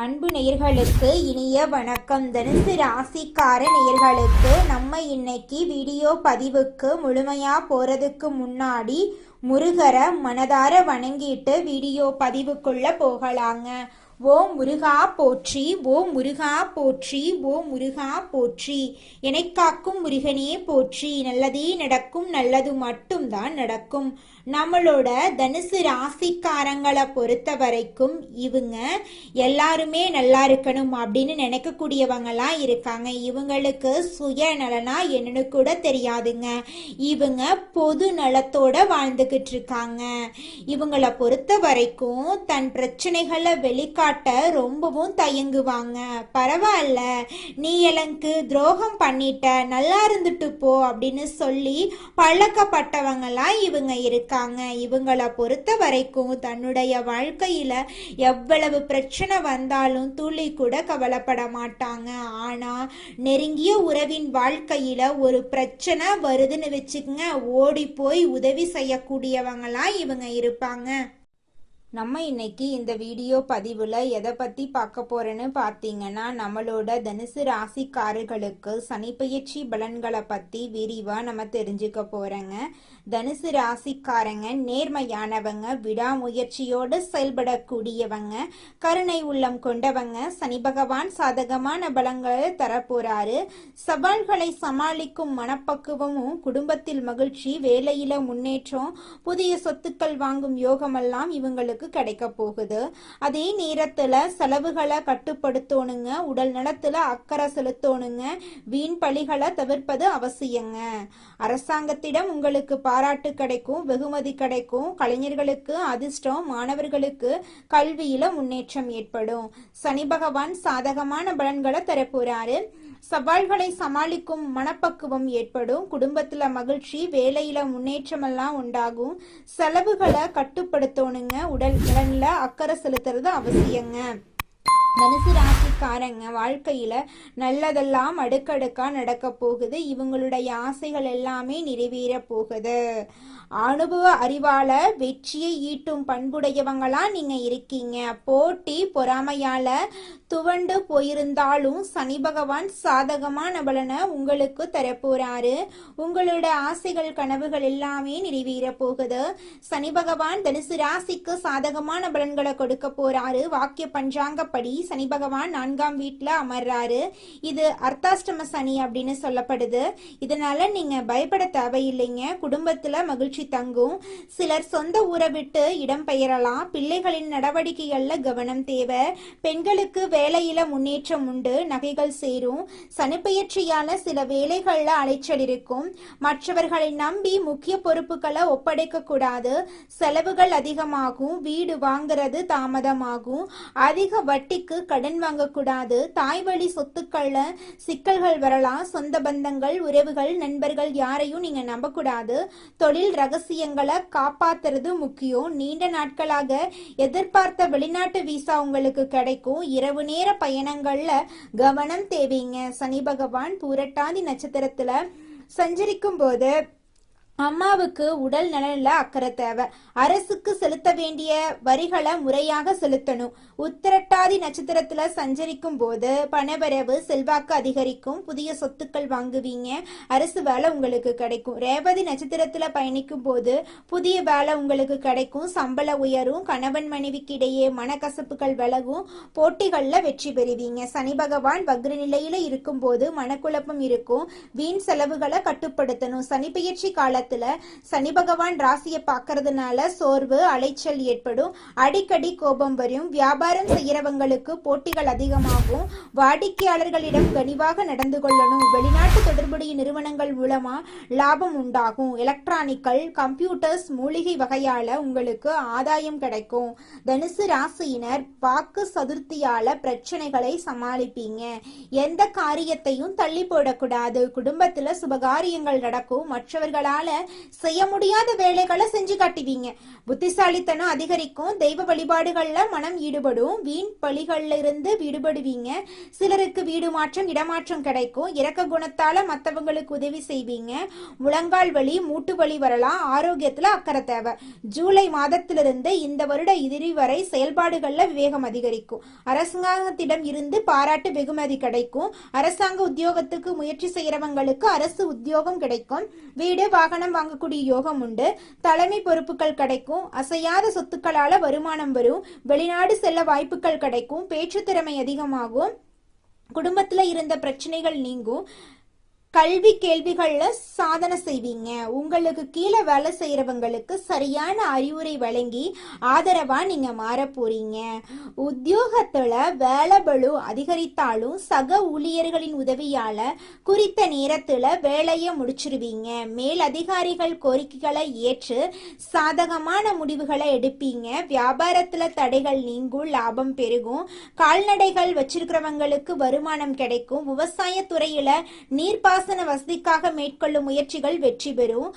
அன்பு நேயர்களுக்கு இனிய வணக்கம். தனுசு ராசிக்கார நேயர்களுக்கு நம்ம இன்னைக்கு வீடியோ பதிவுக்கு முழுமையா போறதுக்கு முன்னாடி முருகரை மனதார வணங்கிட்டு வீடியோ பதிவுக்குள்ள போகலாங்க. ஓம் முருகா போற்றி, ஓம் முருகா போற்றி, ஓம் முருகா போற்றி. காக்கும் முருகனே போற்றி. நல்லதே நடக்கும், நல்லது மட்டும்தான் நடக்கும். நம்மளோட தனுசு ராசிக்காரங்களை பொறுத்த வரைக்கும் இவங்க எல்லாருமே நல்லா இருக்கணும் அப்படின்னு நினைக்கக்கூடியவங்களாம் இருக்காங்க. இவங்களுக்கு சுய நலனா என்னன்னு கூட தெரியாதுங்க. இவங்க பொது நலத்தோட வாழ்ந்துகிட்டு இருக்காங்க. இவங்களை பொறுத்த வரைக்கும் தன் பிரச்சனைகளை வெளிக்காட்ட ரொம்பவும் தயங்குவாங்க. பரவாயில்ல, நீ எனக்கு துரோகம் பண்ணிட்ட, நல்லா இருந்துட்டு போ அப்படின்னு சொல்லி பழக்கப்பட்டவங்களாம் இவங்க இருக்காங்க. இவங்களை பொறுத்த வரைக்கும் தன்னுடைய வாழ்க்கையில எவ்வளவு பிரச்சனை வந்தாலும் துளி கூட கவலைப்பட மாட்டாங்க. ஆனா நெருங்கிய உறவின் வாழ்க்கையில ஒரு பிரச்சனை வருதுன்னு வச்சுக்கங்க, ஓடி போய் உதவி செய்யக்கூடியவங்களா இவங்க இருப்பாங்க. நம்ம இன்னைக்கு இந்த வீடியோ பதிவில் எதை பற்றி பார்க்க போகிறோன்னு பார்த்தீங்கன்னா, நம்மளோட தனுசு ராசிக்காரர்களுக்கு சனிப்பெயர்ச்சி பலன்களை பற்றி விரிவாக நம்ம தெரிஞ்சுக்க போகிறோங்க. தனுசு ராசிக்காரங்க நேர்மையானவங்க, விடாமுயற்சியோடு செயல்படக்கூடியவங்க, கருணை உள்ளம் கொண்டவங்க. சனி பகவான் சாதகமான பலன்களை தரப்போறாரு. சவால்களை சமாளிக்கும் மனப்பக்குவமும், குடும்பத்தில் மகிழ்ச்சி, வேலையில முன்னேற்றம், புதிய சொத்துக்கள் வாங்கும் யோகமெல்லாம் இவங்களுக்கு கிடைக்க போகுது. அதே நேரத்துல செலவுகளை கட்டுப்படுத்தணுங்க, உடல் நலத்துல அக்கறை செலுத்தணுங்க, வீண் பழிகளை தவிர்ப்பது அவசியங்க. அரசாங்கத்திடம் உங்களுக்கு பாராட்டு கிடைக்கும், வெகுமதி கிடைக்கும். கலைஞர்களுக்கு அதிர்ஷ்டம், மாணவர்களுக்கு கல்வியில முன்னேற்றம் ஏற்படும். சனி பகவான் சாதகமான பலன்களை தரப்போறாரு. சவால்களை சமாளிக்கும் மனப்பக்குவம் ஏற்படும். குடும்பத்துல மகிழ்ச்சி, வேலையில முன்னேற்றம் எல்லாம் உண்டாகும். செலவுகளை கட்டுப்படுத்தணுங்க, உடல் நலன்ல அக்கறை செலுத்துறது அவசியங்க. தனுசு ராசிக்காரங்க வாழ்க்கையில நல்லதெல்லாம் அடுக்கடுக்கா நடக்க போகுது. இவங்களுடைய ஆசைகள் எல்லாமே நிறைவேற போகுது. அனுபவ அறிவால வெற்றியை ஈட்டும் பண்புடையவங்களா நீங்க இருக்கீங்க. போட்டி பொறாமையால துவண்டு போயிருந்தாலும் சனி பகவான் சாதகமான பலனை உங்களுக்கு தரப்போறாரு. உங்களோட ஆசைகள் கனவுகள் எல்லாமே நிறைவேற போகுது. சனி பகவான் தனுசு ராசிக்கு சாதகமான பலன்களை கொடுக்க போறாரு. வாக்கிய பஞ்சாங்கப்படி சனி பகவான் 4ஆம் வீட்டுல அமர்றாரு. இது அர்த்தாஷ்டம சனி அப்படின்னு சொல்லப்படுது. இதனால நீங்க பயப்பட தேவையில்லைங்க. குடும்பத்துல மகிழ்ச்சி தங்கும். சிலர் சொந்த ஊரை விட்டு இடம் பெயரலாம். பிள்ளைகளின் நடவடிக்கைகள்ல கவனம் தேவை. பெண்களுக்கு வேலையில முன்னேற்றம் உண்டு, நகைகள் சேரும். சனிப்பெயர்ச்சியால சில வேலைகள்ல அலைச்சல் இருக்கும். மற்றவர்களை நம்பி முக்கிய பொறுப்புகளை ஒப்படைக்க கூடாது. செலவுகள் அதிகமாகும். வீடு வாங்குறது தாமதமாகும். அதிக வட்டிக்கு கடன் வாங்கக்கூடாது. தாய் வழி சொத்துக்கள்ல சிக்கல்கள் வரலாம். சொந்த பந்தங்கள், உறவுகள், நண்பர்கள் யாரையும் நீங்க நம்பக்கூடாது. தொழில் ரகசியங்களை காப்பாத்துறது முக்கியம். நீண்ட நாட்களாக எதிர்பார்த்த வெளிநாட்டு விசா உங்களுக்கு கிடைக்கும். இரவு நேர பயணங்கள்ல கவனம் தேவைங்க. சனி பகவான் பூரட்டாதி நட்சத்திரத்துல சஞ்சரிக்கும் போது அம்மாவுக்கு உடல் நலனில் அக்கறை தேவை. அரசுக்கு செலுத்த வேண்டிய வரிகளை முறையாக செலுத்தணும். உத்திரட்டாதி நட்சத்திரத்துல சஞ்சரிக்கும் போது பணவரவு, செல்வாக்கு அதிகரிக்கும். புதிய சொத்துக்கள் வாங்குவீங்க. அரசு வேலை உங்களுக்கு கிடைக்கும். ரேவதி நட்சத்திரத்துல பயணிக்கும் போது புதிய வேலை உங்களுக்கு கிடைக்கும். சம்பள உயரும். கணவன் மனைவிக்கு இடையே மனக்கசப்புகள் விலகும். போட்டிகள்ல வெற்றி பெறுவீங்க. சனி பகவான் வக்ர நிலையில இருக்கும் போது மனக்குழப்பம் இருக்கும். வீண் செலவுகளை கட்டுப்படுத்தணும். சனி பெயர்ச்சி கால சனி பகவான் ராசியை பார்க்கறதுனால சோர்வு, அலைச்சல் ஏற்படும். அடிக்கடி கோபம் வரும். வியாபாரம் செய்யறவங்களுக்கு போட்டிகள் அதிகமாகும். வாடிக்கையாளர்களிடம் கனிவாக நடந்து கொள்ளணும். வெளிநாட்டு தொடர்புடைய நிறுவனங்கள் மூலமா லாபம் உண்டாகும். எலக்ட்ரானிக்கல், கம்ப்யூட்டர்ஸ், மூலிகை வகையால உங்களுக்கு ஆதாயம் கிடைக்கும். தனுசு ராசியினர் வாக்கு சதுர்த்தியால பிரச்சனைகளை சமாளிப்பீங்க. எந்த காரியத்தையும் தள்ளி போடக்கூடாது. குடும்பத்துல சுபகாரியங்கள் நடக்கும். மற்றவர்களால செய்ய முடியாத வேலைகளை செஞ்சு காட்டுவீங்க. புத்திசாலித்தனம் அதிகரிக்கும். தெய்வ வழிபாடுகள்ல மனம் ஈடுபடும். வீண் பழிகள்ல இருந்து விடுபடுவீங்க. சிலருக்கு வீடு மாற்றம் இடமாற்றம் கிடைக்கும். இரக்க குணத்தால மற்றவங்களுக்கு உதவி செய்வீங்க. முழங்கால் வலி மூட்டு வலி வரலாம். ஆரோக்கியத்துல அக்கறை தேவை. ஜூலை மாதத்திலிருந்து இந்த வருட இறுதி வரை செயல்பாடுகள்ல விவேகம் அதிகரிக்கும். அரசாங்கத்திடம் இருந்து பாராட்டு வெகுமதி கிடைக்கும். அரசாங்க உத்தியோகத்துக்கு முயற்சி செய்யறவங்களுக்கு அரசு உத்தியோகம் கிடைக்கும். வீடு வாகனம் வாங்கக்கூடிய யோகம் உண்டு. தலைமை பொறுப்புகள் கிடைக்கும். அசையாத சொத்துக்களால வருமானம் வரும். வெளிநாடு செல்ல வாய்ப்புகள் கிடைக்கும். பேச்சு திறமை அதிகமாகும். குடும்பத்துல இருந்த பிரச்சனைகள் நீங்கும். கல்வி கேள்விகள்ல சாதனை செய்வீங்க. உங்களுக்கு கீழே வேலை செய்யறவங்களுக்கு சரியான அறிவுரை வழங்கி ஆதரவா நீங்க மாற போறீங்க. உத்தியோகத்துல வேலை பளு அதிகரித்தாலும் சக ஊழியர்களின் உதவியால குறித்த நேரத்துல வேலையை முடிச்சிருவீங்க. மேல் அதிகாரிகள் கோரிக்கைகளை ஏற்று சாதகமான முடிவுகளை எடுப்பீங்க. வியாபாரத்துல தடைகள் நீங்கும். லாபம் பெருகும். கால்நடைகள் வச்சிருக்கிறவங்களுக்கு வருமானம் கிடைக்கும். விவசாய துறையில நீர்ப்பாசன வசதிக்காக மேற்கொள்ளும் முயற்சிகள் வெற்றி பெறும்.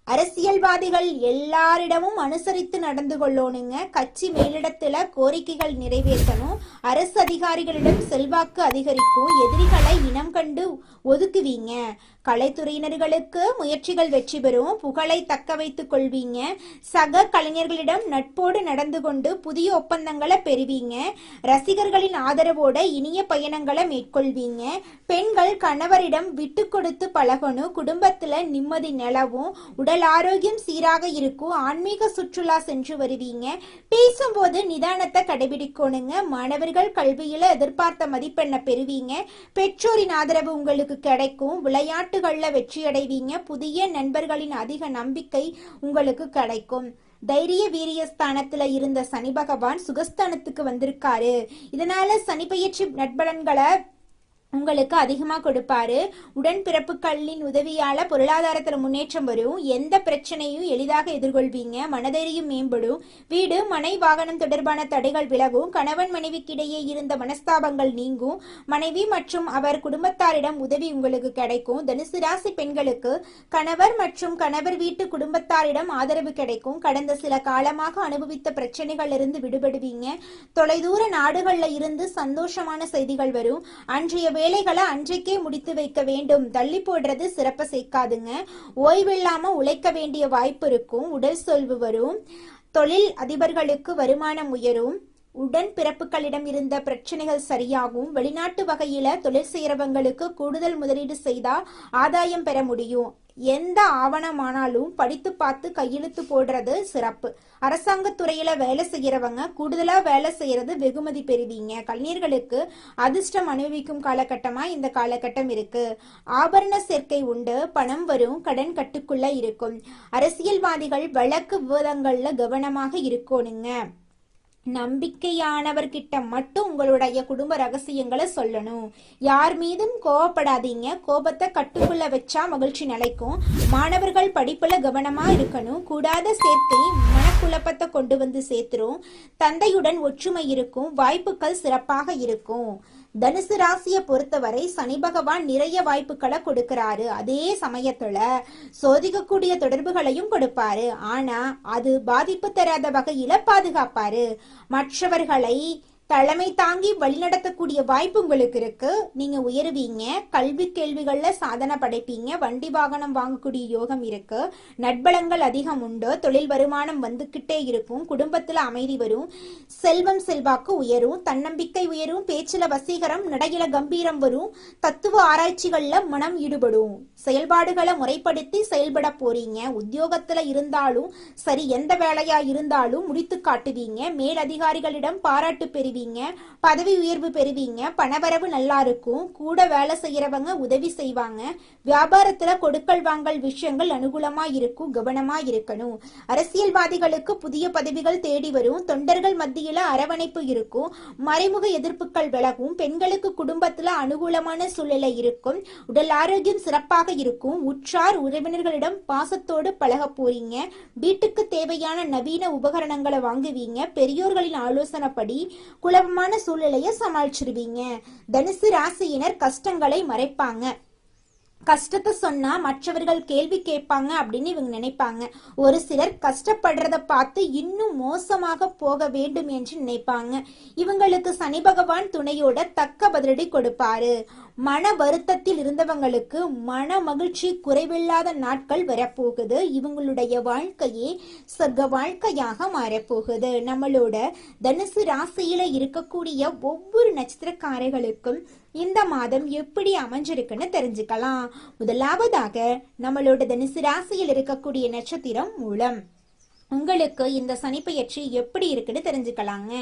அரசியல்வாதிகள் எல்லாரிடமும் அனுசரித்து நடந்து கொள்ளணுங்க. கட்சி மேலிடத்துல கோரிக்கைகள் நிறைவேற்றணும். அரசு அதிகாரிகளிடம் செல்வாக்கு அதிகரிக்கும். எதிரிகளை இனம் கண்டு ஒதுக்குவீங்க. கலைத்துறையினர்களுக்கு முயற்சிகள் வெற்றி பெறும். புகழை தக்க வைத்துக் கொள்வீங்க. சக கலைஞர்களிடம் நட்போடு நடந்து கொண்டு புதிய ஒப்பந்தங்களை பெறுவீங்க. ரசிகர்களின் ஆதரவோட இனிய பயணங்களை மேற்கொள்வீங்க. பெண்கள் கணவரிடம் விட்டு கொடுத்து பழகணும். குடும்பத்துல நிம்மதி நிலவும். உடல் ஆரோக்கியம் சீராக இருக்கும். ஆன்மீக சுற்றுலா சென்று வருவீங்க. பேசும்போது நிதானத்தை கடைபிடிக்கணுங்க. மாணவர்கள் கல்வியில எதிர்பார்த்த மதிப்பெண்ணை பெறுவீங்க. பெற்றோரின் ஆதரவு உங்களுக்கு கிடைக்கும். விளையாட்டுகள்ல வெற்றி அடைவீங்க. புதிய நண்பர்களின் அதிக நம்பிக்கை உங்களுக்கு கிடைக்கும். தைரிய வீரிய ஸ்தானத்துல இருந்த சனி பகவான் சுகஸ்தானத்துக்கு வந்திருக்காரு. இதனால சனி பயிற்சி நட்பலன்களை உங்களுக்கு அதிகமா கொடுப்பாரு. உடன்பிறப்புகளின் உதவியால பொருளாதாரத்துல முன்னேற்றம் வரும். எந்த பிரச்சனையும் எளிதாக எதிர்கொள்வீங்க. மனதைரியம் மேம்படும். வீடு மனை வாகனம் தொடர்பான தடைகள் விலகும். கணவன் மனைவிக்கிடையே இருந்த மனஸ்தாபங்கள் நீங்கும். மனைவி மற்றும் அவர் குடும்பத்தாரிடம் உதவி உங்களுக்கு கிடைக்கும். தனுசு ராசி பெண்களுக்கு கணவர் மற்றும் கணவர் வீட்டு குடும்பத்தாரிடம் ஆதரவு கிடைக்கும். கடந்த சில காலமாக அனுபவித்த பிரச்சனைகள் இருந்து விடுபடுவீங்க. தொலைதூர நாடுகள்ல இருந்து சந்தோஷமான செய்திகள் வரும். அன்றைய வேலைகளை அன்றைக்கே முடித்து வைக்க வேண்டும். தள்ளி போடுறது சிறப்பை சேர்க்காதுங்க. ஓய்வில்லாம உழைக்க வேண்டிய வாய்ப்பு இருக்கும். உடல் சோர்வு வரும். தொழில் அதிபர்களுக்கு வருமானம் உயரும். உடன் பிறப்புகளிடம் இருந்த பிரச்சனைகள் சரியாகும். வெளிநாட்டு வகையில தொழில் செய்யறவங்களுக்கு கூடுதல் முதலீடு செய்தா ஆதாயம் பெற முடியும். எந்த ஆவணமானாலும் படித்து பார்த்து கையெழுத்து போடுறது சிறப்பு. அரசாங்க துறையில வேலை செய்யறவங்க கூடுதலா வேலை செய்யறது வெகுமதி பெறுவீங்க. கலைஞர்களுக்கு அதிர்ஷ்டம் அனுபவிக்கும் காலகட்டமா இந்த காலகட்டம் இருக்கு. ஆபரண சேர்க்கை உண்டு. பணம் வரும். கடன் கட்டுக்குள்ள இருக்கும். அரசியல்வாதிகள் வழக்கு விவாதங்கள்ல கவனமாக இருக்கணுங்க. நம்பிக்கையானவர்கிட்ட மட்டும் உங்களுடைய குடும்ப ரகசியங்களை சொல்லணும். யார் மீதும் கோவப்படாதீங்க. கோபத்தை கட்டுக்குள்ள வச்சா மகிழ்ச்சி நிலைக்கும். மாணவர்கள் படிப்புல கவனமா இருக்கணும். கூடாத சேர்க்கை மனக்குழப்பத்தை கொண்டு வந்து சேர்த்துரும். தந்தையுடன் ஒற்றுமை இருக்கும். வாய்ப்புகள் சிறப்பாக இருக்கும். தனுசு ராசியை பொறுத்தவரை சனி பகவான் நிறைய வாய்ப்புகளை கொடுக்கிறாரு. அதே சமயத்துல சோதிக்கக்கூடிய தொடர்புகளையும் கொடுப்பாரு. ஆனா அது பாதிப்பு தராத வகையில பாதுகாப்பாரு. மற்றவர்களை தலைமை தாங்கி வழிநடத்தக்கூடிய வாய்ப்பு உங்களுக்கு இருக்கு. நீங்க உயருவீங்க. கல்வி கேள்விகள்ல சாதனை படைப்பீங்க. வண்டி வாகனம் வாங்கக்கூடிய யோகம் இருக்கு. நட்பலங்கள் அதிகம் உண்டு. தொழில் வருமானம் வந்துகிட்டே இருக்கும். குடும்பத்துல அமைதி வரும். செல்வம் செல்வாக்கு உயரும். தன்னம்பிக்கை உயரும். பேச்சுல வசீகரம், நடையில கம்பீரம் வரும். தத்துவ ஆராய்ச்சிகள்ல மனம் ஈடுபடும். செயல்பாடுகளை முறைப்படுத்தி செயல்பட போறீங்க. உத்தியோகத்துல இருந்தாலும் சரி, எந்த வேலையா இருந்தாலும் முடித்து காட்டுவீங்க. மேலதிகாரிகளிடம் பாராட்டு பெறுவீங்க. பதவி உயர்வு பெறுவீங்க. பணவரவு நல்லா இருக்கும். கூட வேலை செய்யறவங்க உதவி செய்வாங்க. வியாபாரத்துல கொடுக்கல் வாங்கல் விஷயங்கள் அனுகூலமா இருக்கும். கவனமா இருக்கணும். அரசியல்வாதிகளுக்கு புதிய பதவிகள் தேடி வரும். தொண்டர்கள் மத்தியில அரவணைப்பு இருக்கும். மறைமுக எதிர்ப்புகள் விலகும். பெண்களுக்கு குடும்பத்துல அனுகூலமான சூழ்நிலை இருக்கும். உடல் ஆரோக்கியம் சிறப்பாக இருக்கும். உற்றார் உறவினர்களிடம் பாசத்தோடு பழக போறீங்க. வீட்டுக்கு தேவையான நவீன உபகரணங்களை வாங்குவீங்க. பெரியோர்களின் ஆலோசனைப்படி குழப்பமான சூழ்நிலையை சமாளிச்சிருவீங்க. தனுசு ராசியினர் கஷ்டங்களை மறைப்பாங்க. கஷ்டத்தை சொன்னா மற்றவர்கள் கேள்வி கேட்பாங்க அப்படின்னு இவங்க நினைப்பாங்க. ஒரு சிலர் கஷ்டப்படுறத பார்த்து இன்னும் மோசமாக போக வேண்டும் என்று நினைப்பாங்க. இவங்களுக்கு சனி பகவான் துணையோட தக்க பதிலடி கொடுப்பாரு. மன வருத்தத்தில் இருந்தவங்களுக்கு மன மகிழ்ச்சி குறைவில்லாத நாட்கள் வரப்போகுது. இவங்களுடைய வாழ்க்கையே சொர்க்க வாழ்க்கையாக மாறப்போகுது. நம்மளோட தனுசு ராசியில இருக்கக்கூடிய ஒவ்வொரு நட்சத்திரக்காரர்களுக்கும் இந்த மாதம் எப்படி அமைஞ்சிருக்குன்னு தெரிஞ்சுக்கலாம். முதலாவதாக நம்மளோட தனுசு ராசியில் இருக்கக்கூடிய நட்சத்திரம் மூலம். உங்களுக்கு இந்த சனிப்பெயர்ச்சி எப்படி இருக்குன்னு தெரிஞ்சுக்கலாங்க.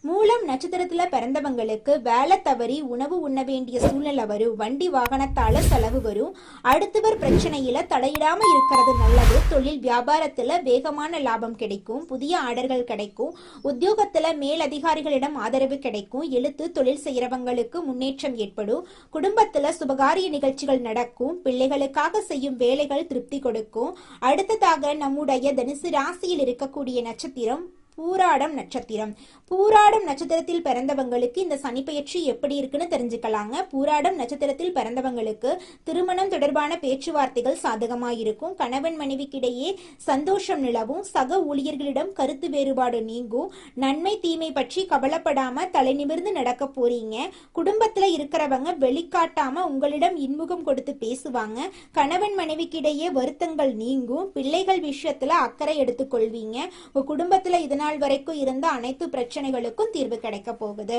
மூலம் நட்சத்திரத்துல பிறந்தவங்களுக்கு வேலை தவறி உணவு உண்ண வேண்டிய சூழ்நிலை வரும். வண்டி வாகனத்தால செலவு வரும். அடுத்தவர் பிரச்சனையில தலையிடாம இருக்கிறது நல்லது. தொழில் வியாபாரத்துல வேகமான லாபம் கிடைக்கும். புதிய ஆர்டர்கள் கிடைக்கும். உத்தியோகத்துல மேலதிகாரிகளிடம் ஆதரவு கிடைக்கும். எழுத்து தொழில் செய்யறவங்களுக்கு முன்னேற்றம் ஏற்படும். குடும்பத்துல சுபகாரிய நிகழ்ச்சிகள் நடக்கும். பிள்ளைகளுக்காக செய்யும் வேலைகள் திருப்தி கொடுக்கும். அடுத்ததாக நம்முடைய தனுசு ராசியில் இருக்கக்கூடிய நட்சத்திரம் பூராடம் நட்சத்திரம். பூராடம் நட்சத்திரத்தில் பிறந்தவங்களுக்கு இந்த சனிப்பெயர்ச்சி எப்படி இருக்குன்னு தெரிஞ்சுக்கலாங்க. பூராடம் நட்சத்திரத்தில் பிறந்தவங்களுக்கு திருமணம் தொடர்பான பேச்சுவார்த்தைகள் சாதகமாயிருக்கும். கணவன் மனைவிக்கிடையே சந்தோஷம் நிலவும். சக ஊழியர்களிடம் கருத்து வேறுபாடு நீங்கும். நன்மை தீமை பற்றி கவலைப்படாம தலை நிமிர்ந்து நடக்க போறீங்க. குடும்பத்துல இருக்கிறவங்க வெளிக்காட்டாம உங்களிடம் இன்முகம் கொடுத்து பேசுவாங்க. கணவன் மனைவிக்கிடையே வருத்தங்கள் நீங்கும். பிள்ளைகள் விஷயத்துல அக்கறை எடுத்துக்கொள்வீங்க. உங்க குடும்பத்துல இதனால் வரைக்கும் இருந்த அனைத்து பிரச்சனைகளுக்கும் தீர்வு கிடைக்க போகுது.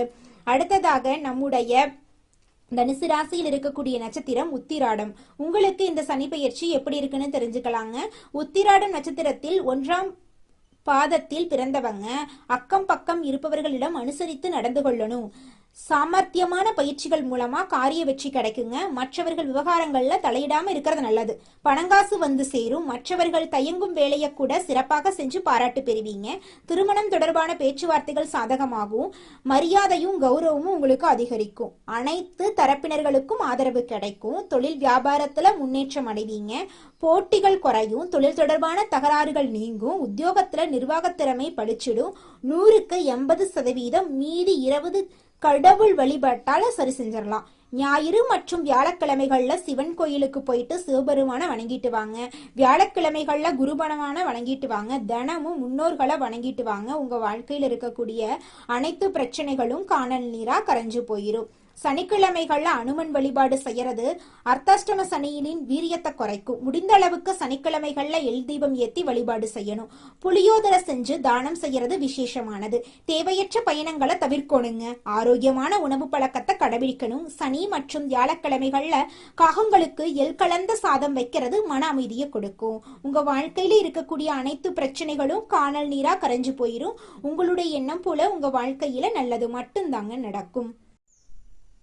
அடுத்ததாக நம்முடைய தனுசு ராசியில் இருக்கக்கூடிய நட்சத்திரம் உத்திராடம். உங்களுக்கு இந்த சனிப்பெயர்ச்சி எப்படி இருக்குன்னு தெரிஞ்சுக்கலாங்க. உத்திராடம் நட்சத்திரத்தில் 1ஆம் பாதத்தில் பிறந்தவங்க அக்கம் பக்கம் இருப்பவர்களிடம் அனுசரித்து நடந்து கொள்ளணும். சாமர்த்தியமான பயிற்சிகள் மூலமா காரிய வெற்றி கிடைக்குங்க. மற்றவர்கள் விவகாரங்கள்ல தலையிடாம இருக்கிறது நல்லது. பணங்காசு வந்து சேரும். மற்றவர்கள் தயங்கும் வேலையை கூட சிறப்பாக செஞ்சு பாராட்டு பெறுவீங்க. திருமணம் தொடர்பான பேச்சுவார்த்தைகள் சாதகமாகும். மரியாதையும் கௌரவமும் உங்களுக்கு அதிகரிக்கும். அனைத்து தரப்பினர்களுக்கும் ஆதரவு கிடைக்கும். தொழில் வியாபாரத்துல முன்னேற்றம் அடைவீங்க. போட்டிகள் குறையும். தொழில் தொடர்பான தகராறுகள் நீங்கும். உத்தியோகத்துல நிர்வாக திறமை பளிச்சிடும். 100க்கு 80%, மீதி 20 கடவுள் வழிபாட்டால சரி செஞ்சிடலாம். ஞாயிறு மற்றும் வியாழக்கிழமைகள்ல சிவன் கோயிலுக்கு போயிட்டு சிவபெருமான வணங்கிட்டு வாங்க. வியாழக்கிழமைகள்ல குருபணமான வணங்கிட்டு வாங்க. தினமும் முன்னோர்களை வணங்கிட்டு வாங்க. உங்க வாழ்க்கையில் இருக்கக்கூடிய அனைத்து பிரச்சனைகளும் காணல் நீரா கரைஞ்சு போயிரும். சனிக்கிழமைகள்ல அனுமன் வழிபாடு செய்யறது அர்த்தாஷ்டம சனியின் வீரியத்தை குறைக்கும். முடிந்த அளவுக்கு சனிக்கிழமைகள்ல எல் தீபம் ஏத்தி வழிபாடு செய்யணும். புளியோதரை செஞ்சு தானம் செய்யறது விசேஷமானது. தேவையற்ற பயணங்களை தவிர்க்கணுங்க. ஆரோக்கியமான உணவு பழக்கத்தை கடைபிடிக்கணும். சனி மற்றும் வியாழக்கிழமைகள்ல காகங்களுக்கு எல் கலந்த சாதம் வைக்கிறது மன அமைதியை கொடுக்கும். உங்க வாழ்க்கையில இருக்கக்கூடிய அனைத்து பிரச்சனைகளும் காணல் நீரா கரைஞ்சு போயிரும். உங்களுடைய எண்ணம் போல உங்க வாழ்க்கையில நல்லது மட்டும்தாங்க நடக்கும்.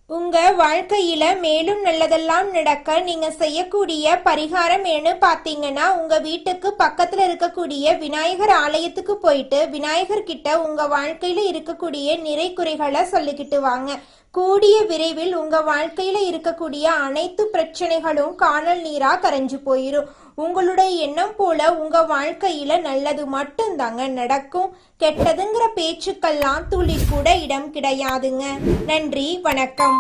உங்க வாழ்க்கையில மேலும் நல்லதெல்லாம் நடக்க நீங்க செய்யக்கூடிய பரிகாரம் என்ன பாத்தீங்கன்னா, உங்க வீட்டுக்கு பக்கத்துல இருக்கக்கூடிய விநாயகர் ஆலயத்துக்கு போயிட்டு விநாயகர் கிட்ட உங்க வாழ்க்கையில இருக்கக்கூடிய நிறை குறைகளை சொல்லிக்கிட்டு வாங்க. கூடிய விரைவில் உங்க வாழ்க்கையில இருக்கக்கூடிய அனைத்து பிரச்சனைகளும் காணல் நீரா கரைஞ்சு போயிரும். உங்களுடைய எண்ணம் போல உங்க வாழ்க்கையில நல்லது மட்டும்தாங்க நடக்கும். கெட்டதுங்கிற பேச்சுக்கெல்லாம் துளி கூட இடம் கிடையாதுங்க. நன்றி, வணக்கம்.